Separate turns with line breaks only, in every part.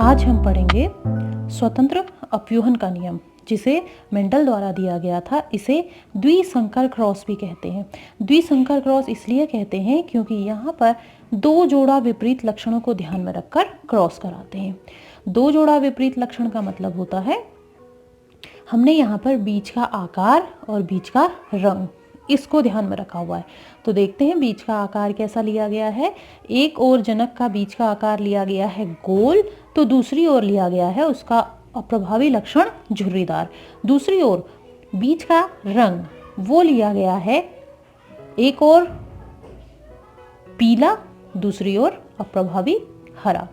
आज हम पढ़ेंगे स्वतंत्र अपव्यूहन का नियम, जिसे मेंडल द्वारा दिया गया था। इसे द्विसंकर क्रॉस भी कहते हैं। द्विसंकर क्रॉस इसलिए कहते हैं क्योंकि यहाँ पर दो जोड़ा विपरीत लक्षणों को ध्यान में रखकर क्रॉस कराते हैं। दो जोड़ा विपरीत लक्षण का मतलब होता है हमने यहाँ पर बीज का आकार और बीज का रंग इसको ध्यान में रखा हुआ है। तो देखते हैं बीज का आकार कैसा लिया गया है। एक ओर जनक का बीज का आकार लिया गया है गोल, तो दूसरी ओर लिया गया है उसका अप्रभावी लक्षण झुर्रीदार। दूसरी ओर बीज का रंग वो लिया गया है एक ओर पीला, दूसरी ओर अप्रभावी हरा।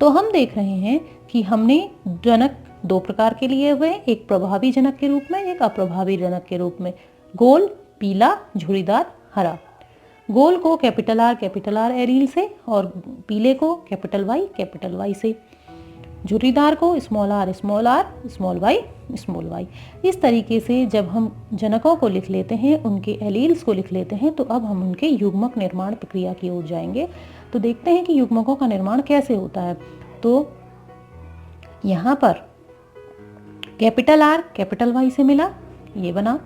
तो हम देख रहे हैं कि हमने जनक दो प्रकार के लिए हुए, एक प्रभावी जनक के रूप में, एक अप्रभावी जनक के रूप में। गोल, पीला, झुर्रीदार, हरा। गोल को कैपिटल आर एलील से और पीले को कैपिटल वाई से। झुर्रीदार को स्मॉल आर स्मॉल वाई। इस तरीके से जब हम जनकों को लिख लेते हैं, उनके एलील्स को लिख लेते हैं, तो अब हम उनके युग्मक निर्माण प्रक्रिया की ओर जाएंगे। तो देखते हैं कि युग्मकों का निर्माण कैसे होता है। तो यहाँ पर कैपिटल आर कैपिटल वाई से मिला, ये बना।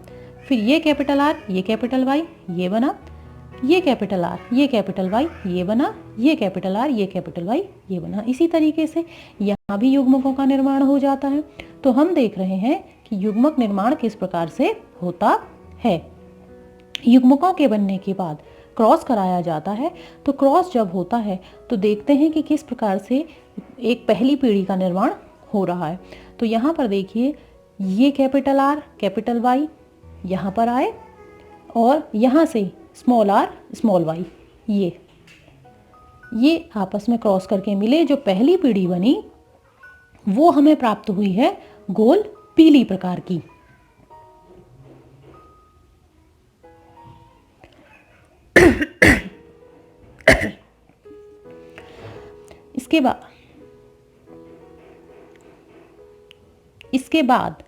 फिर ये कैपिटल आर ये कैपिटल वाई, ये बना। ये कैपिटल आर ये कैपिटल वाई, ये बना। ये कैपिटल आर ये कैपिटल वाई, ये बना। इसी तरीके से यहाँ भी युग्मकों का निर्माण हो जाता है। तो हम देख रहे हैं कि युग्मक निर्माण किस प्रकार से होता है। युग्मकों के बनने के बाद क्रॉस कराया जाता है। तो क्रॉस जब होता है तो देखते हैं कि किस प्रकार से एक पहली पीढ़ी का निर्माण हो रहा है। तो यहाँ पर देखिए, ये कैपिटल आर कैपिटल वाई यहाँ पर आए और यहाँ से स्मॉल आर स्मॉल वाई ये आपस में क्रॉस करके मिले। जो पहली पीढ़ी बनी वो हमें प्राप्त हुई है गोल पीली प्रकार की। इसके बाद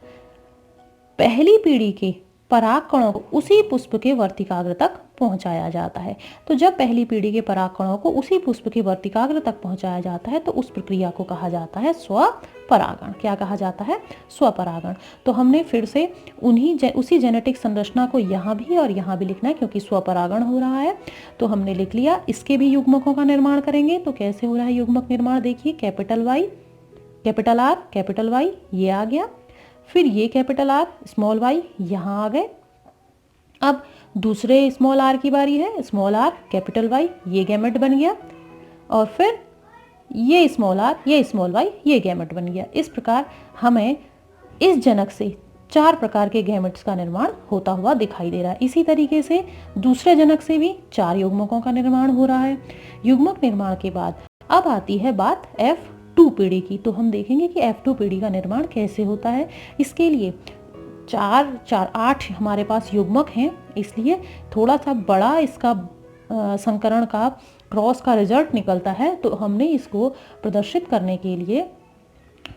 पहली पीढ़ी के पराग कणों को उसी पुष्प के वर्तिकाग्र तक पहुंचाया जाता है। तो जब पहली पीढ़ी के पराग कणों को उसी पुष्प के वर्तिकाग्र तक पहुंचाया जाता है तो उस प्रक्रिया को कहा जाता है स्वपरागण। क्या कहा जाता है? स्वपरागण। तो हमने फिर से उसी जेनेटिक संरचना को यहाँ भी और यहाँ भी लिखना है क्योंकि स्वपरागण हो रहा है। तो हमने लिख लिया। इसके भी युग्मकों का निर्माण करेंगे। तो कैसे हो रहा है युग्मक निर्माण? देखिए, capital Y capital R capital Y ये आ गया। फिर ये कैपिटल आर स्मॉल वाई यहाँ आ गए। अब दूसरे स्मॉल आर की बारी है। स्मॉल आर कैपिटल वाई ये गैमेट बन गया। और फिर ये स्मॉल आर ये स्मॉल वाई ये गैमेट बन गया। इस प्रकार हमें इस जनक से 4 प्रकार के गैमेट्स का निर्माण होता हुआ दिखाई दे रहा है। इसी तरीके से दूसरे जनक से भी 4 युग्मकों का निर्माण हो रहा है। युग्मक निर्माण के बाद अब आती है बात F2 पीढ़ी की। तो हम देखेंगे कि F2 पीढ़ी का निर्माण कैसे होता है। इसके लिए 8 हमारे पास युग्मक हैं, इसलिए थोड़ा सा बड़ा इसका संकरण का क्रॉस का रिजल्ट निकलता है। तो हमने इसको प्रदर्शित करने के लिए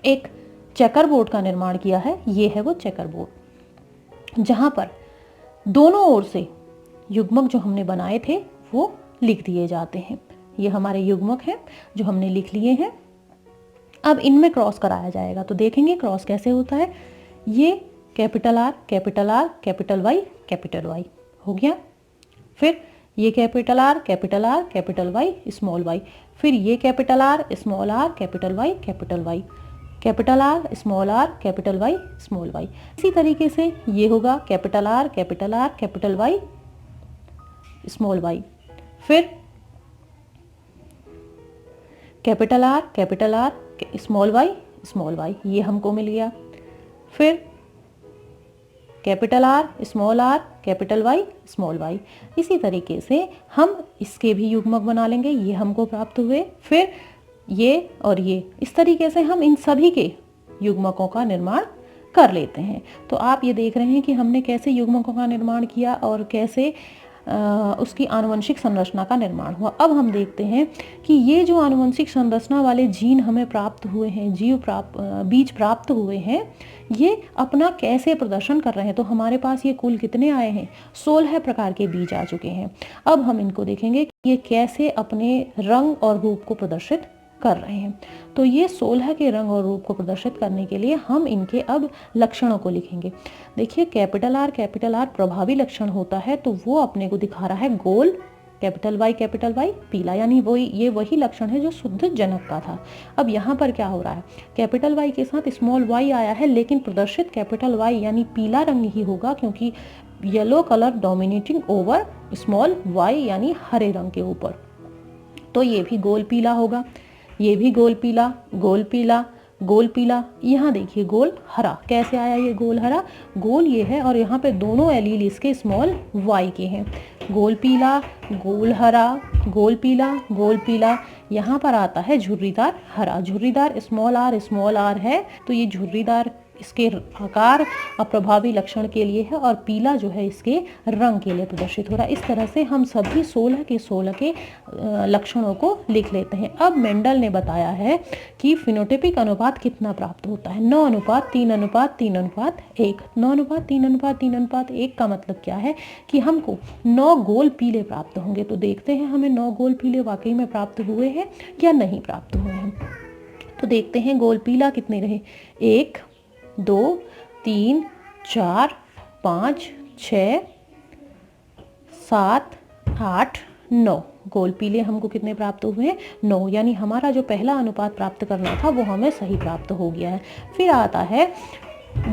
एक चेकर बोर्ड का निर्माण किया है। ये है वो चेकर बोर्ड, जहाँ पर दोनों ओर से युग्मक जो हमने बनाए थे वो लिख दिए जाते हैं। ये हमारे युग्मक हैं जो हमने लिख लिए हैं। अब इनमें क्रॉस कराया जाएगा। तो देखेंगे क्रॉस कैसे होता है। ये कैपिटल आर कैपिटल वाई हो गया। फिर ये capital R capital Y small Y. फिर ये capital R capital Y capital R capital Y small Y. इसी तरीके से ये होगा capital R capital Y small Y. फिर कैपिटल आर स्मॉल वाई ये हमको मिल गया। फिर capital R capital Y small Y. इसी तरीके से हम इसके भी युग्मक बना लेंगे। ये हमको प्राप्त हुए। फिर ये और ये, इस तरीके से हम इन सभी के युग्मकों का निर्माण कर लेते हैं। तो आप ये देख रहे हैं कि हमने कैसे युग्मकों का निर्माण किया और कैसे उसकी आनुवंशिक संरचना का निर्माण हुआ। अब हम देखते हैं कि ये जो आनुवंशिक संरचना वाले जीन हमें प्राप्त हुए हैं, बीज प्राप्त हुए हैं, ये अपना कैसे प्रदर्शन कर रहे हैं। तो हमारे पास ये कुल कितने आए हैं? 16 प्रकार के बीज आ चुके हैं। अब हम इनको देखेंगे कि ये कैसे अपने रंग और रूप को प्रदर्शित कर रहे हैं। तो ये 16 के रंग और रूप को प्रदर्शित करने के लिए हम इनके अब लक्षणों को लिखेंगे। देखिए कैपिटल आर प्रभावी लक्षण होता है, तो वो अपने को दिखा रहा है गोल, कैपिटल वाई पीला, यानी वही लक्षण है जो शुद्ध जनक का था। अब यहाँ पर क्या हो रहा है, कैपिटल वाई के साथ स्मॉल वाई आया है, लेकिन प्रदर्शित कैपिटल वाई यानी पीला रंग ही होगा, क्योंकि yellow colour dominating over small Y यानी हरे रंग के ऊपर। तो ये भी गोल पीला होगा, ये भी गोल पीला, गोल पीला, गोल पीला। यहाँ देखिए गोल हरा, कैसे आया ये गोल हरा, गोल ये है और यहाँ पे दोनों एलील इसके स्मॉल वाई के हैं। गोल पीला, गोल हरा, गोल पीला, गोल पीला। यहाँ पर आता है झुर्रीदार हरा, झुर्रीदार स्मॉल आर है, तो ये झुर्रीदार इसके आकार अप्रभावी लक्षण के लिए है और पीला जो है इसके रंग के लिए प्रदर्शित हो रहा है। इस तरह से हम सभी 16 के लक्षणों को लिख लेते हैं। अब मेंडल ने बताया है कि फिनोटाइपिक अनुपात कितना प्राप्त होता है, 9:3:3:1। 9:3:3:1 का मतलब क्या है कि हमको 9 गोल पीले प्राप्त होंगे। तो देखते हैं हमें 9 गोल पीले वाकई में प्राप्त हुए हैं या नहीं प्राप्त हुए हैं। तो देखते हैं गोल पीला कितने रहे, 1 2 3 4 5 6 7 8 9 गोल पीले हमको कितने प्राप्त हुए हैं, 9, यानी हमारा जो पहला अनुपात प्राप्त करना था वो हमें सही प्राप्त हो गया है। फिर आता है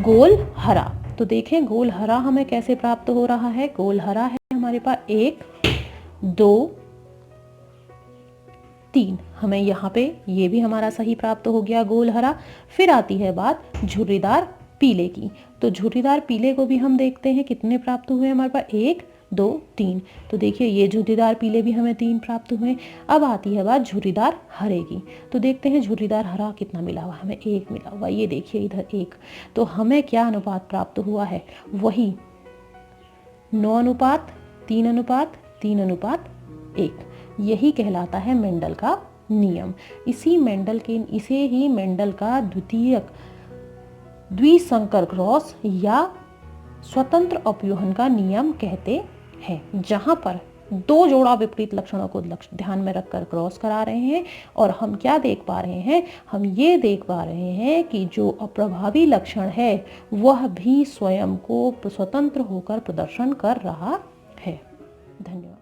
गोल हरा। तो देखें गोल हरा हमें कैसे प्राप्त हो रहा है, गोल हरा है हमारे पास 1 2 3, हमें यहाँ पे ये भी हमारा सही प्राप्त हो गया गोल हरा। फिर आती है बात झुर्रीदार पीले की। तो झुर्रीदार पीले को भी हम देखते हैं कितने प्राप्त हुए हमारे पास, 1 2 3। तो देखिए ये झुर्रीदार पीले भी हमें 3 प्राप्त हुए। अब आती है बात झुर्रीदार हरे की। तो देखते हैं झुर्रीदार हरा कितना मिला हुआ, हमें 1 मिला हुआ, ये देखिए इधर 1। तो हमें क्या अनुपात प्राप्त हुआ है, वही 9:3:3:1। यही कहलाता है मेंडल का नियम। इसे ही मेंडल का द्विसंकर क्रॉस या स्वतंत्र अपव्यूहन का नियम कहते हैं, जहां पर 2 जोड़ा विपरीत लक्षणों को ध्यान में रखकर क्रॉस करा रहे हैं। और हम क्या देख पा रहे हैं, हम ये देख पा रहे हैं कि जो अप्रभावी लक्षण है वह भी स्वयं को स्वतंत्र होकर प्रदर्शन कर रहा है। धन्यवाद।